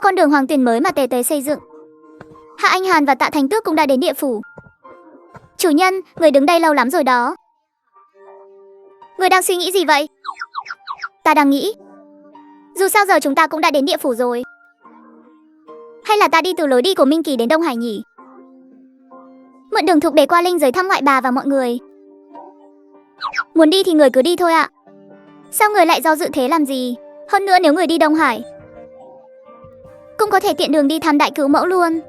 Theo con đường hoàng tuyền mới mà Tề Tế xây dựng, Hạ Anh Hàn và Tạ Thành Tước cũng đã đến địa phủ. Chủ nhân, người đứng đây lâu lắm rồi đó. Người đang suy nghĩ gì vậy? Ta đang nghĩ, dù sao giờ chúng ta cũng đã đến địa phủ rồi. Hay là ta đi từ lối đi của Minh Kỳ đến Đông Hải nhỉ? Mượn đường thục để qua linh giới thăm ngoại bà và mọi người. Muốn đi thì người cứ đi thôi ạ. Sao người lại do dự thế làm gì? Hơn nữa nếu người đi Đông Hải, cũng có thể tiện đường đi thăm đại cứu mẫu luôn.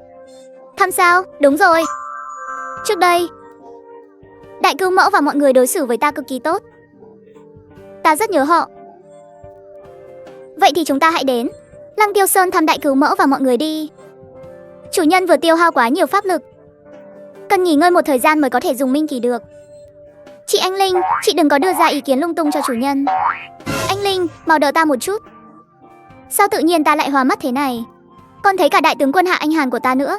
Thăm sao? Đúng rồi. Trước đây, đại cứu mẫu và mọi người đối xử với ta cực kỳ tốt. Ta rất nhớ họ. Vậy thì chúng ta hãy đến Lăng Tiêu Sơn thăm đại cứu mẫu và mọi người đi. Chủ nhân vừa tiêu hao quá nhiều pháp lực, cần nghỉ ngơi một thời gian mới có thể dùng Minh Kỳ được. Chị Anh Linh, chị đừng có đưa ra ý kiến lung tung cho chủ nhân. Anh Linh, mau đỡ ta một chút. Sao tự nhiên ta lại hoa mắt thế này? Còn thấy cả đại tướng quân Hạ Anh Hàn của ta nữa.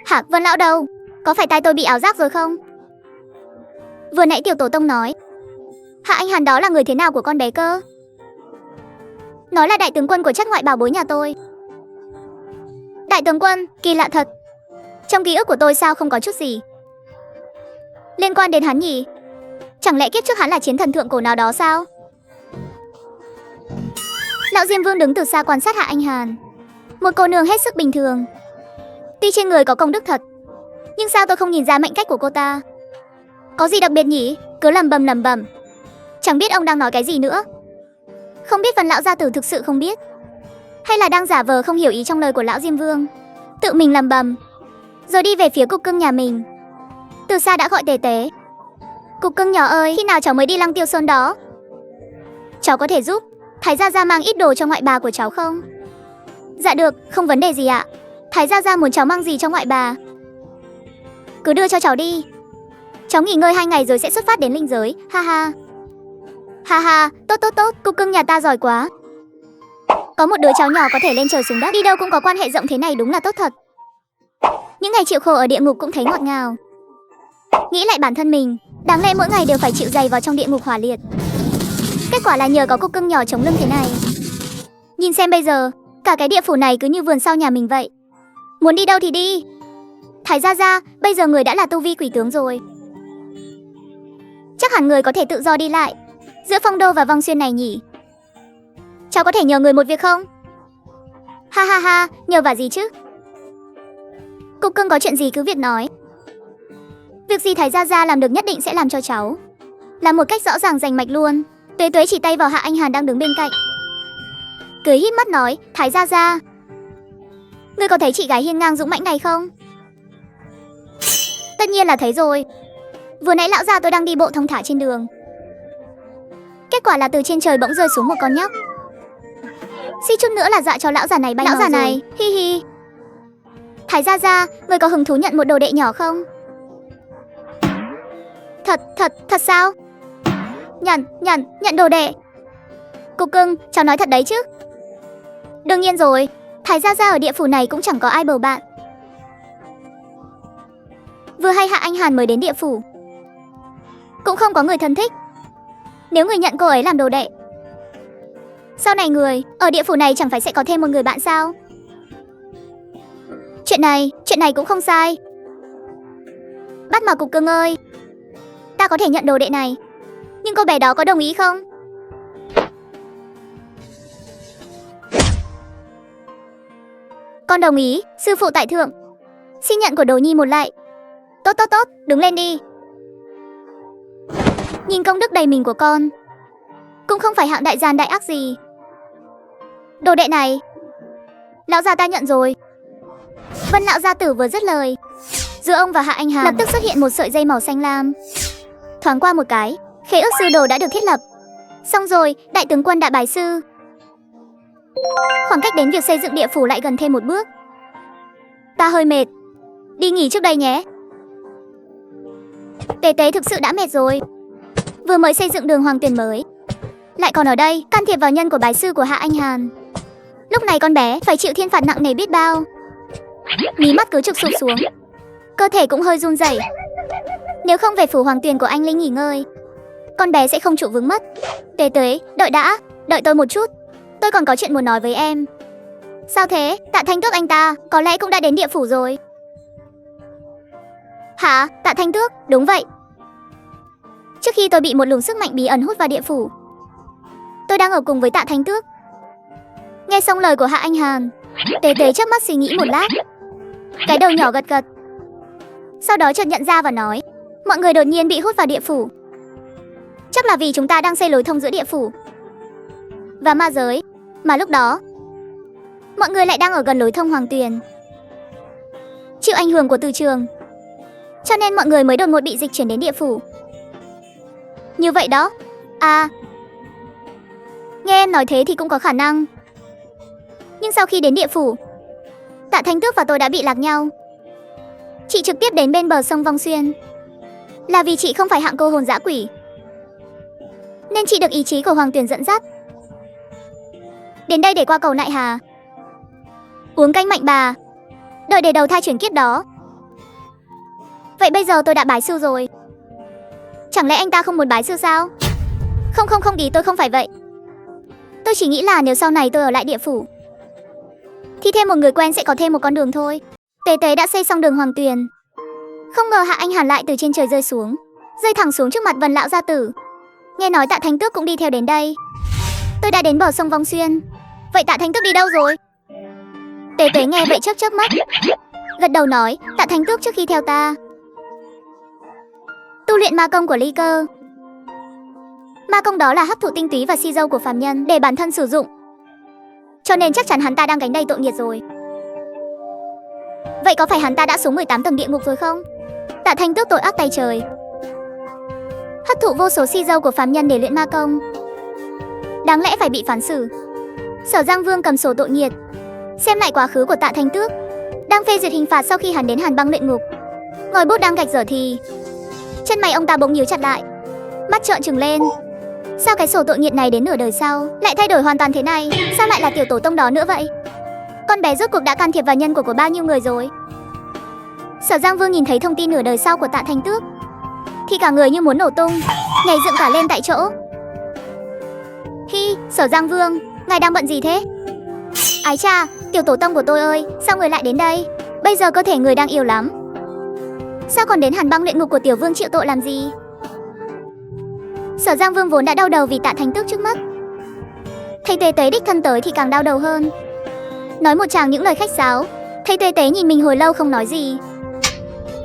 Hả, Vân lão đâu? Có phải tai tôi bị ảo giác rồi không? Vừa nãy tiểu tổ tông nói Hạ Anh Hàn đó là người thế nào của con bé cơ? Nói là đại tướng quân của chất ngoại bảo bối nhà tôi. Đại tướng quân, kỳ lạ thật. Trong ký ức của tôi sao không có chút gì liên quan đến hắn nhỉ? Chẳng lẽ kiếp trước hắn là chiến thần thượng cổ nào đó sao? Lão Diêm Vương đứng từ xa quan sát Hạ Anh Hàn. Một cô nương hết sức bình thường. Tuy trên người có công đức thật, nhưng sao tôi không nhìn ra mệnh cách của cô ta? Có gì đặc biệt nhỉ? Cứ lẩm bẩm. Chẳng biết ông đang nói cái gì nữa. Không biết Vân lão gia tử thực sự không biết, hay là đang giả vờ không hiểu ý trong lời của lão Diêm Vương. Tự mình lẩm bẩm, rồi đi về phía cục cưng nhà mình. Từ xa đã gọi Tề Tế. Cục cưng nhỏ ơi, khi nào cháu mới đi Lăng Tiêu Sơn đó? Cháu có thể giúp Thái Gia Gia mang ít đồ cho ngoại bà của cháu không? Dạ được, không vấn đề gì ạ. Thái Gia Gia muốn cháu mang gì cho ngoại bà? Cứ đưa cho cháu đi. Cháu nghỉ ngơi 2 ngày rồi sẽ xuất phát đến linh giới, ha ha. Ha ha, tốt, cục cưng nhà ta giỏi quá. Có một đứa cháu nhỏ có thể lên trời xuống đất, đi đâu cũng có quan hệ rộng thế này đúng là tốt thật. Những ngày chịu khổ ở địa ngục cũng thấy ngọt ngào. Nghĩ lại bản thân mình, đáng lẽ mỗi ngày đều phải chịu dày vào trong địa ngục hỏa liệt. Kết quả là nhờ có cục cưng nhỏ chống lưng thế này. Nhìn xem bây giờ, cả cái địa phủ này cứ như vườn sau nhà mình vậy. Muốn đi đâu thì đi. Thái Gia Gia, bây giờ người đã là tu vi quỷ tướng rồi. Chắc hẳn người có thể tự do đi lại giữa Phong Đô và Vong Xuyên này nhỉ? Cháu có thể nhờ người một việc không? Ha ha ha, nhờ vả gì chứ? Cục cưng có chuyện gì cứ việc nói. Việc gì Thái Gia Gia làm được nhất định sẽ làm cho cháu. Làm một cách rõ ràng rành mạch luôn. Tuế Tuế chỉ tay vào Hạ Anh Hàn đang đứng bên cạnh, cười híp mắt nói, Thái Gia Gia, ngươi có thấy chị gái hiên ngang dũng mãnh này không? Tất nhiên là thấy rồi. Vừa nãy lão gia tôi đang đi bộ thong thả trên đường, kết quả là từ trên trời bỗng rơi xuống một con nhóc. Suýt chút nữa là dọa cho lão già này bay. Lão già này, hi hi. Thái Gia Gia, người có hứng thú nhận một đồ đệ nhỏ không? Thật sao? Nhận đồ đệ. Cục cưng, cháu nói thật đấy chứ? Đương nhiên rồi, Thái Gia Gia ở địa phủ này cũng chẳng có ai bầu bạn. Vừa hay Hạ Anh Hàn mới đến địa phủ, cũng không có người thân thích. Nếu người nhận cô ấy làm đồ đệ, sau này người ở địa phủ này chẳng phải sẽ có thêm một người bạn sao? Chuyện này cũng không sai. Bắt mà cục cưng ơi, ta có thể nhận đồ đệ này, nhưng cô bé đó có đồng ý không? Con đồng ý, sư phụ tại thượng. Xin nhận của đồ nhi một lạy. Tốt, đứng lên đi. Nhìn công đức đầy mình của con, cũng không phải hạng đại gian đại ác gì. Đồ đệ này, lão gia ta nhận rồi. Vân lão gia tử vừa dứt lời, giữa ông và Hạ Anh Hàn lập tức xuất hiện một sợi dây màu xanh lam. Thoáng qua một cái, khế ước sư đồ đã được thiết lập. Xong rồi, đại tướng quân đã bái sư. Khoảng cách đến việc xây dựng địa phủ lại gần thêm một bước. Ta hơi mệt, đi nghỉ trước đây nhé. Tề Tế thực sự đã mệt rồi. Vừa mới xây dựng đường hoàng tuyền mới, lại còn ở đây can thiệp vào nhân của bái sư của Hạ Anh Hàn. Lúc này con bé phải chịu thiên phạt nặng nề biết bao. Mí mắt cứ trực sụp xuống, cơ thể cũng hơi run rẩy. Nếu không về phủ hoàng tuyền của anh Linh nghỉ ngơi, con bé sẽ không trụ vững mất. Tề Tuế, đợi đã, đợi tôi một chút. tôi còn có chuyện muốn nói với em. Sao thế? Tạ Thanh Tước anh ta có lẽ cũng đã đến địa phủ rồi. Hả? Tạ Thanh Tước? Đúng vậy. Trước khi tôi bị một luồng sức mạnh bí ẩn hút vào địa phủ, tôi đang ở cùng với Tạ Thanh Tước. Nghe xong lời của Hạ Anh Hàn, Tế Tế chớp mắt suy nghĩ một lát, cái đầu nhỏ gật gật. Sau đó chợt nhận ra và nói, mọi người đột nhiên bị hút vào địa phủ. Chắc là vì chúng ta đang xây lối thông giữa địa phủ và ma giới, mà lúc đó mọi người lại đang ở gần lối thông Hoàng Tuyền, chịu ảnh hưởng của từ trường, cho nên mọi người mới đột ngột bị dịch chuyển đến địa phủ. Như vậy đó. À, nghe em nói thế thì cũng có khả năng. Nhưng sau khi đến địa phủ, Tạ Thanh Tước và tôi đã bị lạc nhau. Chị trực tiếp đến bên bờ sông Vong Xuyên là vì chị không phải hạng cô hồn dã quỷ, nên chị được ý chí của Hoàng Tuyền dẫn dắt đến đây để qua cầu Nại Hà, uống canh mạnh bà, đợi để đầu thai chuyển kiếp đó. Vậy bây giờ tôi đã bái sư rồi, chẳng lẽ anh ta không muốn bái sư sao? Không, ý tôi không phải vậy. Tôi chỉ nghĩ là nếu sau này tôi ở lại địa phủ thì thêm một người quen sẽ có thêm một con đường thôi. Tế Tế đã xây xong đường Hoàng Tuyền. Không ngờ Hạ Anh Hàn lại từ trên trời rơi xuống, rơi thẳng xuống trước mặt Vân lão gia tử. Nghe nói Tạ Thanh Tước cũng đi theo đến đây. Tôi đã đến bờ sông Vong Xuyên. Vậy Tạ Thanh Tước đi đâu rồi? Tế Tế nghe vậy chớp mắt, gật đầu nói, Tạ Thanh Tước trước khi theo ta tu luyện ma công của Ly Cơ. Ma công đó là hấp thụ tinh túy và si dâu của phàm nhân để bản thân sử dụng, cho nên chắc chắn hắn ta đang gánh đầy tội nghiệp rồi. Vậy có phải hắn ta đã xuống 18 tầng địa ngục rồi không? Tạ Thanh Tước tội ác tay trời, hấp thụ vô số si dâu của phàm nhân để luyện ma công, đáng lẽ phải bị phán xử. Sở Giang Vương cầm sổ tội nghiệt, xem lại quá khứ của Tạ Thanh Tước, đang phê duyệt hình phạt sau khi hắn đến Hàn Băng luyện ngục. Ngòi bút đang gạch dở thì chân mày ông ta bỗng nhíu chặt lại, mắt trợn trừng lên. Sao cái sổ tội nghiệt này đến nửa đời sau lại thay đổi hoàn toàn thế này? Sao lại là tiểu tổ tông đó nữa vậy? Con bé rốt cuộc đã can thiệp vào nhân của bao nhiêu người rồi? Sở Giang Vương nhìn thấy thông tin nửa đời sau của Tạ Thanh Tước thì cả người như muốn nổ tung, nhảy dựng cả lên tại chỗ. Hi, Sở Giang Vương, ngài đang bận gì thế? Ái cha, tiểu tổ tông của tôi ơi, sao người lại đến đây? Bây giờ cơ thể người đang yếu lắm, sao còn đến Hàn Băng luyện ngục của tiểu vương chịu tội làm gì? Sở Giang Vương vốn đã đau đầu vì Tạ Thanh Tước trước mắt, thấy Tế Tế đích thân tới thì càng đau đầu hơn, nói một tràng những lời khách sáo. Thấy Tế Tế nhìn mình hồi lâu không nói gì,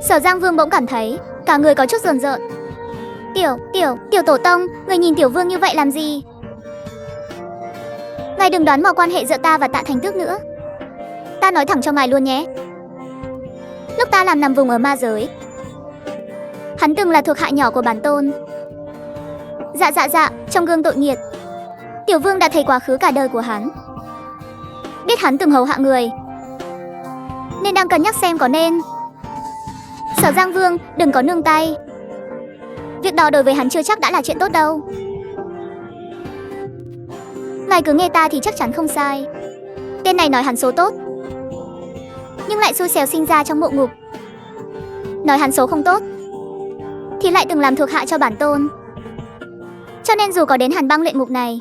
Sở Giang Vương bỗng cảm thấy cả người có chút rờn rợn. Tiểu tổ tông, người nhìn tiểu vương như vậy làm gì? Ngài đừng đoán mò quan hệ giữa ta và Tạ Thanh Tước nữa. Ta nói thẳng cho ngài luôn nhé, lúc ta làm nằm vùng ở ma giới, hắn từng là thuộc hạ nhỏ của bản tôn. Dạ, trong gương tội nghiệt, tiểu vương đã thấy quá khứ cả đời của hắn, biết hắn từng hầu hạ người, nên đang cân nhắc xem có nên. Sở Giang Vương, đừng có nương tay, việc đó đối với hắn chưa chắc đã là chuyện tốt đâu. Ngài cứ nghe ta thì chắc chắn không sai. Tên này nói hắn số tốt, nhưng lại xui xẻo sinh ra trong mộ ngục. Nói hắn số không tốt thì lại từng làm thuộc hạ cho bản tôn, cho nên dù có đến Hàn Băng luyện ngục này,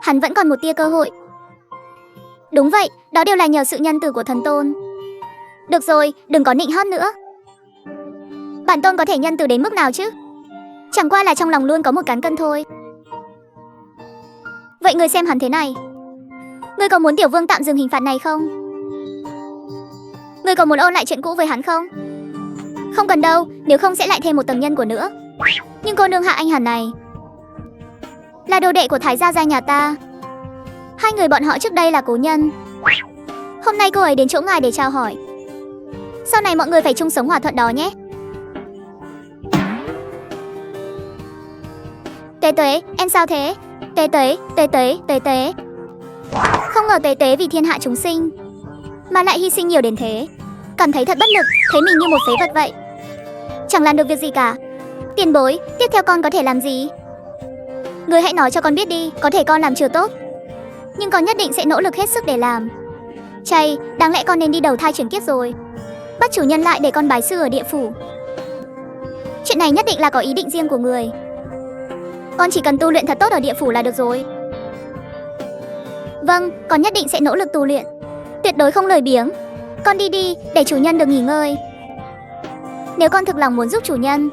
hắn vẫn còn một tia cơ hội. Đúng vậy, đó đều là nhờ sự nhân từ của thần tôn. Được rồi, đừng có nịnh hót nữa. Bản tôn có thể nhân từ đến mức nào chứ? Chẳng qua là trong lòng luôn có một cán cân thôi. Vậy người xem hắn thế này, ngươi có muốn tiểu vương tạm dừng hình phạt này không? Ngươi có muốn ôn lại chuyện cũ với hắn không? Không cần đâu, nếu không sẽ lại thêm một tầng nhân của nữa. Nhưng cô nương Hạ Anh Hàn này là đồ đệ của Thái gia gia nhà ta. Hai người bọn họ trước đây là cố nhân. Hôm nay cô ấy đến chỗ ngài để chào hỏi. Sau này mọi người phải chung sống hòa thuận đó nhé. Tế Tế, em sao thế? Tế Tế. Không ngờ Tế vì thiên hạ chúng sinh mà lại hy sinh nhiều đến thế. Cảm thấy thật bất lực, thấy mình như một phế vật vậy, chẳng làm được việc gì cả. Tiền bối, tiếp theo con có thể làm gì? Người hãy nói cho con biết đi, có thể con làm chưa tốt, nhưng con nhất định sẽ nỗ lực hết sức để làm. Chay, đáng lẽ con nên đi đầu thai chuyển kiếp rồi, bắt chủ nhân lại để con bái sư ở địa phủ. Chuyện này nhất định là có ý định riêng của người. Con chỉ cần tu luyện thật tốt ở địa phủ là được rồi. Vâng, con nhất định sẽ nỗ lực tu luyện. Tuyệt đối không lười biếng. Con đi đi, để chủ nhân được nghỉ ngơi. Nếu con thực lòng muốn giúp chủ nhân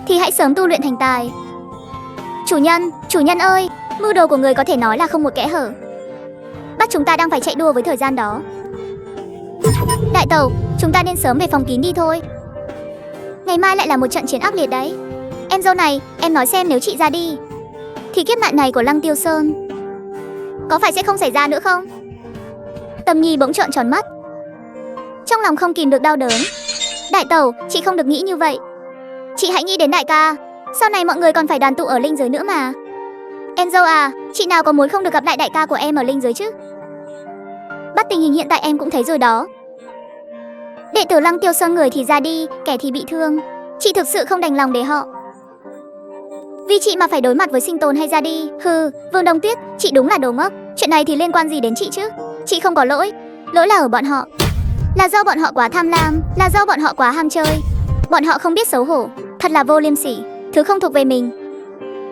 thì hãy sớm tu luyện thành tài. Chủ nhân ơi, mưu đồ của người có thể nói là không một kẽ hở. Bắt chúng ta đang phải chạy đua với thời gian đó. Đại tẩu, chúng ta nên sớm về phòng kín đi thôi. Ngày mai lại là một trận chiến ác liệt đấy. Em dâu này, em nói xem nếu chị ra đi thì kiếp nạn này của Lăng Tiêu Sơn có phải sẽ không xảy ra nữa không? Tâm Nhi bỗng trợn tròn mắt, trong lòng không kìm được đau đớn. Đại tẩu, chị không được nghĩ như vậy. Chị hãy nghĩ đến đại ca. Sau này mọi người còn phải đoàn tụ ở linh giới nữa mà. Em dâu à, chị nào có muốn không được gặp lại đại ca của em ở linh giới chứ? Bắt tình hình hiện tại em cũng thấy rồi đó. Đệ tử Lăng Tiêu Sơn người thì ra đi, kẻ thì bị thương. Chị thực sự không đành lòng để họ vì chị mà phải đối mặt với sinh tồn hay ra đi. Hừ, Vương Đông Tuyết, chị đúng là đồ ngốc. Chuyện này thì liên quan gì đến chị chứ? Chị không có lỗi. Lỗi là ở bọn họ. Là do bọn họ quá tham lam, là do bọn họ quá ham chơi. Bọn họ không biết xấu hổ, thật là vô liêm sỉ. Thứ không thuộc về mình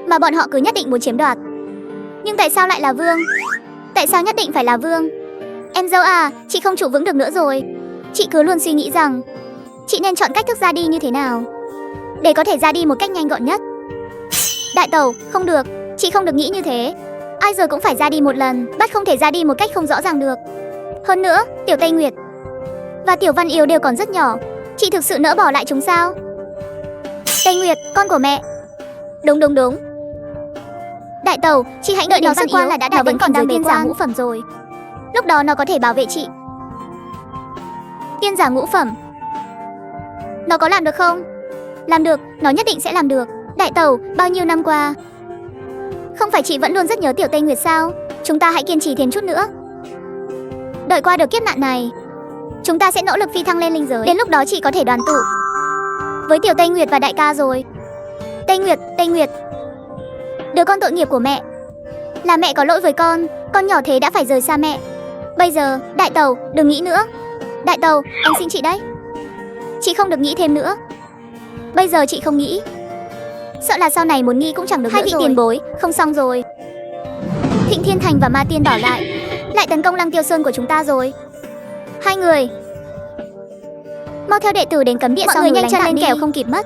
mà bọn họ cứ nhất định muốn chiếm đoạt. Nhưng tại sao lại là Vương? Tại sao nhất định phải là Vương? Em dâu à, chị không trụ vững được nữa rồi. Chị cứ luôn suy nghĩ rằng chị nên chọn cách thức ra đi như thế nào để có thể ra đi một cách nhanh gọn nhất. Đại tẩu, không được, chị không được nghĩ như thế. Ai giờ cũng phải ra đi một lần, bắt không thể ra đi một cách không rõ ràng được. Hơn nữa, Tiểu Tây Nguyệt và Tiểu Văn Yêu đều còn rất nhỏ. Chị thực sự nỡ bỏ lại chúng sao? Tây Nguyệt, con của mẹ. Đúng. Đại tẩu, chị hãy đợi đến Văn Yêu là đã đạt đến còn đang tiên giả ngũ phẩm rồi. Lúc đó nó có thể bảo vệ chị. Tiên giả ngũ phẩm. Nó có làm được không? Làm được, nó nhất định sẽ làm được. Đại tẩu, bao nhiêu năm qua không phải chị vẫn luôn rất nhớ Tiểu Tây Nguyệt sao? Chúng ta hãy kiên trì thêm chút nữa. Đợi qua được kiếp nạn này, chúng ta sẽ nỗ lực phi thăng lên linh giới. Đến lúc đó chị có thể đoàn tụ với Tiểu Tây Nguyệt và đại ca rồi. Tây Nguyệt, đứa con tội nghiệp của mẹ. Là mẹ có lỗi với con nhỏ thế đã phải rời xa mẹ. Bây giờ, đại tẩu, đừng nghĩ nữa. Đại tẩu, em xin chị đấy. Chị không được nghĩ thêm nữa. Bây giờ chị không nghĩ, sợ là sau này muốn nghĩ cũng chẳng được nữa rồi. Hai vị tiền bối, không xong rồi. Thịnh Thiên Thành và Ma Tiên Đỏ lại tấn công Lăng Tiêu Sơn của chúng ta rồi. Hai người mau theo đệ tử đến cấm địa. Mọi người nhanh chân lên kẻo không kịp mất.